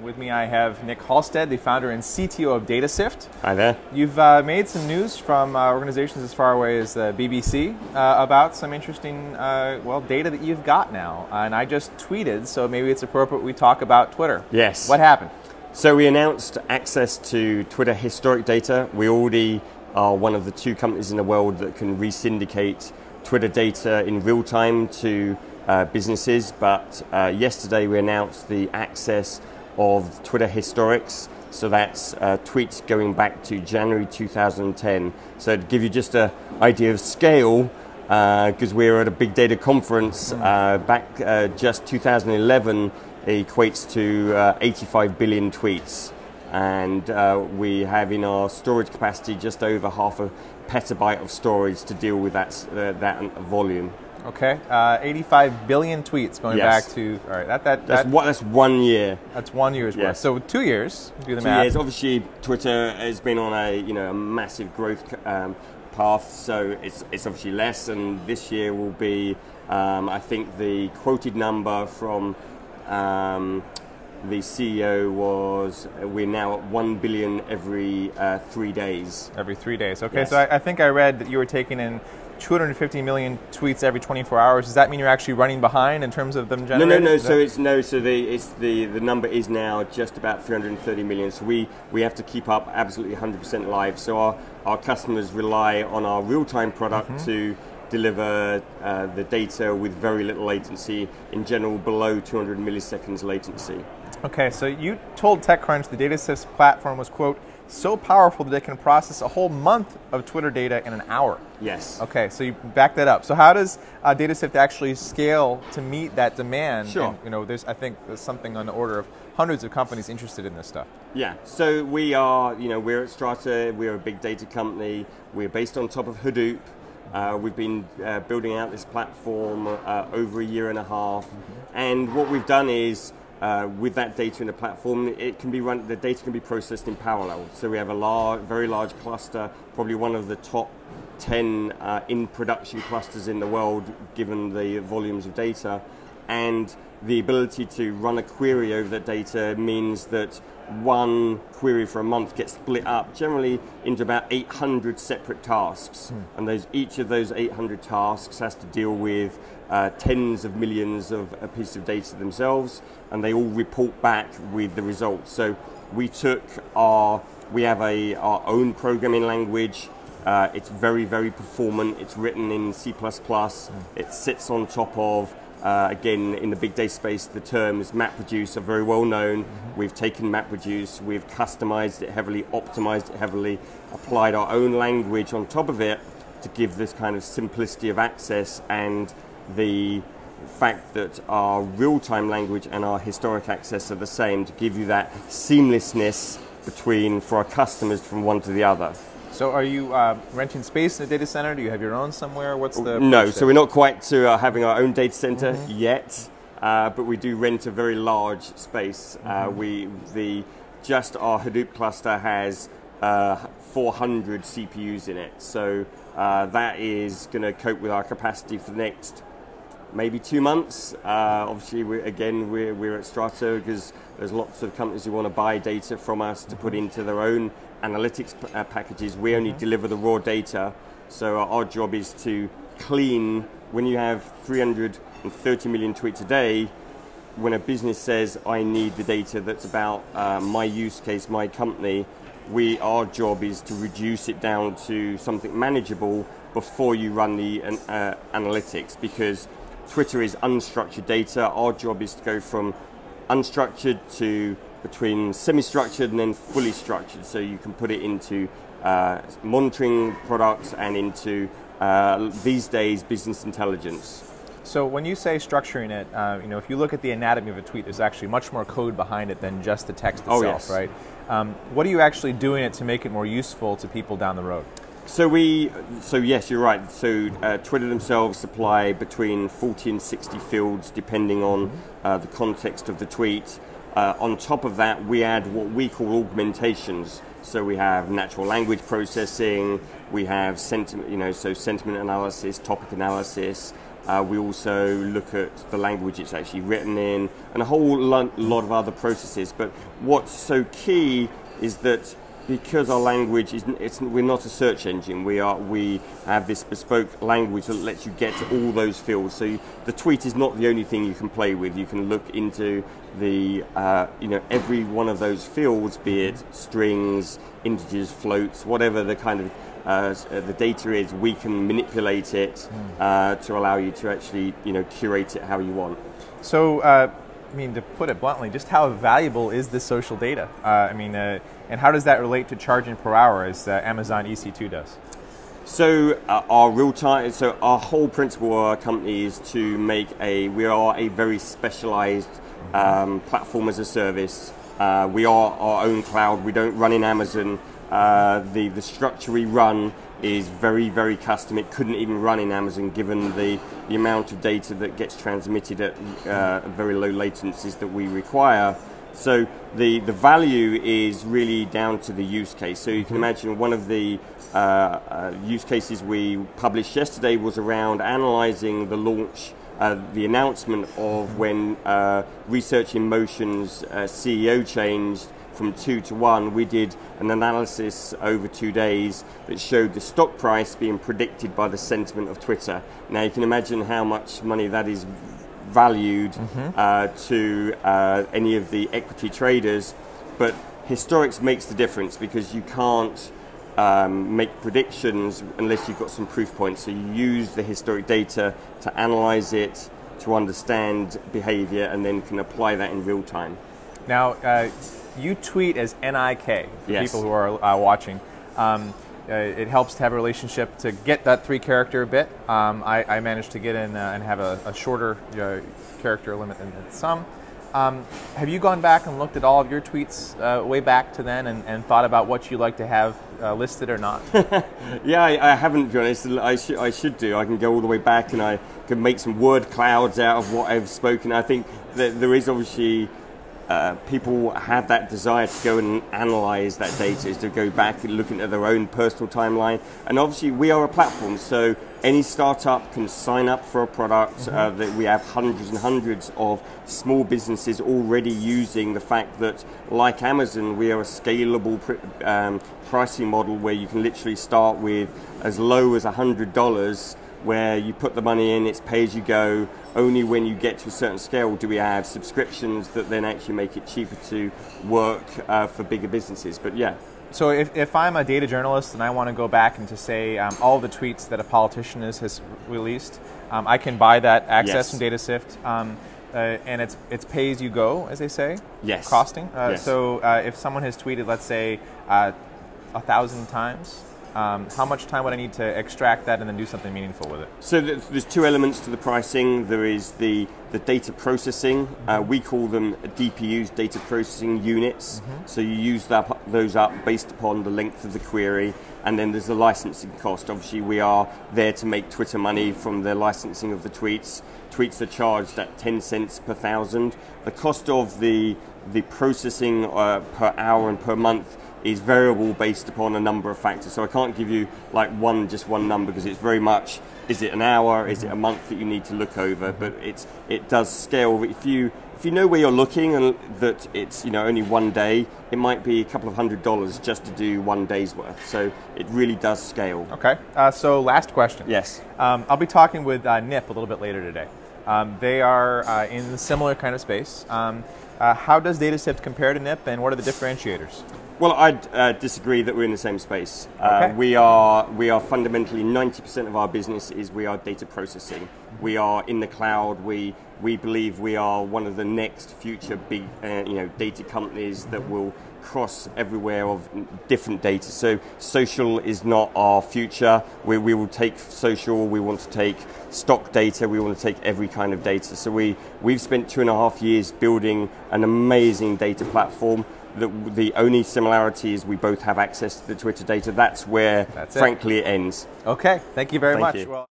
And with me I have Nick Halstead, the founder and CTO of DataSift. Hi there. You've made some news from organizations as far away as the BBC about some interesting data that you've got now. And I just tweeted, so maybe it's appropriate we talk about Twitter. Yes. What happened? So we announced access to Twitter historic data. We already are one of the 2 companies in the world that can resyndicate Twitter data in real time to businesses, but yesterday we announced the access of Twitter historics, so that's tweets going back to January 2010. So to give you just an idea of scale, because we were at a big data conference back just 2011, equates to 85 billion tweets, and we have in our storage capacity just over half a petabyte of storage to deal with that volume. Okay, 85 billion tweets going back to, all right, that's 1 year. That's 1 year's worth. Yes. So 2 years, do the 2 math. years. Obviously, Twitter has been on a massive growth path, so it's obviously less. And this year will be, I think, the quoted number from the CEO was we're now at 1 billion every 3 days. Every 3 days. Okay, Yes. so I think I read that you were taking in 250 million tweets every 24 hours. Does that mean you're actually running behind in terms of them generating? No. So the number is now just about 330 million. So we have to keep up absolutely 100% live. So our customers rely on our real-time product to deliver the data with very little latency. In general, below 200 milliseconds latency. Okay, so you told TechCrunch the DataSift platform was, quote, so powerful that it can process a whole month of Twitter data in an hour. Yes. Okay, so you back that up. So how does DataSift actually scale to meet that demand? Sure. And, I think there's something on the order of hundreds of companies interested in this stuff. Yeah, so we are, we're at Strata, we're a big data company, we're based on top of Hadoop. We've been building out this platform over a year and a half, and what we've done is with that data in the platform, the data can be processed in parallel. So we have a very large cluster, probably one of the top 10 in production clusters in the world, given the volumes of data. And the ability to run a query over that data means that one query for a month gets split up generally into about 800 separate tasks. And each of those 800 tasks has to deal with tens of millions of pieces of data themselves, and they all report back with the results. So we have our own programming language. It's very, very performant. It's written in C++. It sits on top of, again, in the big data space, the terms MapReduce are very well known. We've taken MapReduce, we've customized it heavily, optimized it heavily, applied our own language on top of it to give this kind of simplicity of access, and the fact that our real-time language and our historic access are the same to give you that seamlessness for our customers from one to the other. So are you renting space in a data center? Do you have your own somewhere? What's the No, so we're not quite to having our own data center yet, but we do rent a very large space. Just our Hadoop cluster has 400 CPUs in it, so that is going to cope with our capacity for the next maybe 2 months. Obviously, we're at Strata because there's lots of companies who want to buy data from us to put into their own analytics packages. We only deliver the raw data, so our job is to clean. When you have 330 million tweets a day, when a business says, I need the data that's about my use case, my company, our job is to reduce it down to something manageable before you run the analytics, because Twitter is unstructured data. Our job is to go from unstructured to between semi-structured and then fully structured, so you can put it into monitoring products and into, these days, business intelligence. So when you say structuring it, if you look at the anatomy of a tweet, there's actually much more code behind it than just the text itself, yes. Right? What are you actually doing it to make it more useful to people down the road? So yes, you're right. So Twitter themselves supply between 40 and 60 fields, depending on the context of the tweet. On top of that, we add what we call augmentations. So we have natural language processing, we have sentiment analysis, topic analysis. We also look at the language it's actually written in, and a whole lot of other processes. But what's so key is that because our language we're not a search engine. We have this bespoke language that lets you get to all those fields. So the tweet is not the only thing you can play with. You can look into the every one of those fields, be it strings, integers, floats, whatever the kind of the data is. We can manipulate it to allow you to actually curate it how you want. So. I mean, to put it bluntly, just how valuable is this social data? And how does that relate to charging per hour as Amazon EC2 does? So our whole principle of our company is to we are a very specialized platform as a service. We are our own cloud. We don't run in Amazon. The structure we run is very, very custom. It couldn't even run in Amazon given the amount of data that gets transmitted at very low latencies that we require. So the value is really down to the use case. So you can imagine one of the use cases we published yesterday was around analyzing the launch, the announcement of when Research in Motion's CEO changed from 2 to 1. We did an analysis over 2 days that showed the stock price being predicted by the sentiment of Twitter. Now you can imagine how much money that is valued to any of the equity traders, but historics makes the difference because you can't make predictions unless you've got some proof points. So you use the historic data to analyze it, to understand behavior, and then can apply that in real time. Now, you tweet as NIK, for yes. people who are watching. It helps to have a relationship to get that 3-character bit. I managed to get in and have a shorter character limit than some. Have you gone back and looked at all of your tweets way back to then and thought about what you'd like to have listed or not? Yeah, I haven't, to be honest. I should do. I can go all the way back and I can make some word clouds out of what I've spoken. I think that there is obviously people have that desire to go and analyze that data, is to go back and look into their own personal timeline. And obviously we are a platform, so any startup can sign up for a product. That we have hundreds and hundreds of small businesses already using the fact that, like Amazon, we are a scalable pricing model where you can literally start with as low as $100, where you put the money in, it's pay as you go. Only when you get to a certain scale do we have subscriptions that then actually make it cheaper to work for bigger businesses. But yeah. So if I'm a data journalist and I want to go back and to say all the tweets that a politician has released, I can buy that access from DataSift, and it's pay as you go, as they say. Yes. Costing. Yes. So if someone has tweeted, let's say, 1,000 times. How much time would I need to extract that and then do something meaningful with it? So there's 2 elements to the pricing. There is the data processing. We call them DPUs, data processing units. So you use those up based upon the length of the query. And then there's the licensing cost. Obviously, we are there to make Twitter money from the licensing of the tweets. Tweets are charged at 10 cents per 1,000. The cost of the processing per hour and per month is variable based upon a number of factors. So I can't give you like just one number because it's very much, is it an hour, is it a month that you need to look over, but it does scale. If you know where you're looking and that it's only 1 day, it might be a couple of $100 just to do 1 day's worth. So it really does scale. Okay, so last question. Yes. I'll be talking with NIP a little bit later today. They are in a similar kind of space. How does DataSift compare to NIP and what are the differentiators? Well, I'd disagree that we're in the same space. Okay. We are fundamentally 90% of our business is we are data processing. We are in the cloud. We believe we are one of the next future big data companies that will cross everywhere of different data. So social is not our future. We will take social. We want to take stock data. We want to take every kind of data. So we've spent 2.5 years building an amazing data platform. The only similarity is we both have access to the Twitter data. That's where, frankly, it ends. Okay, thank you very much. Thank you.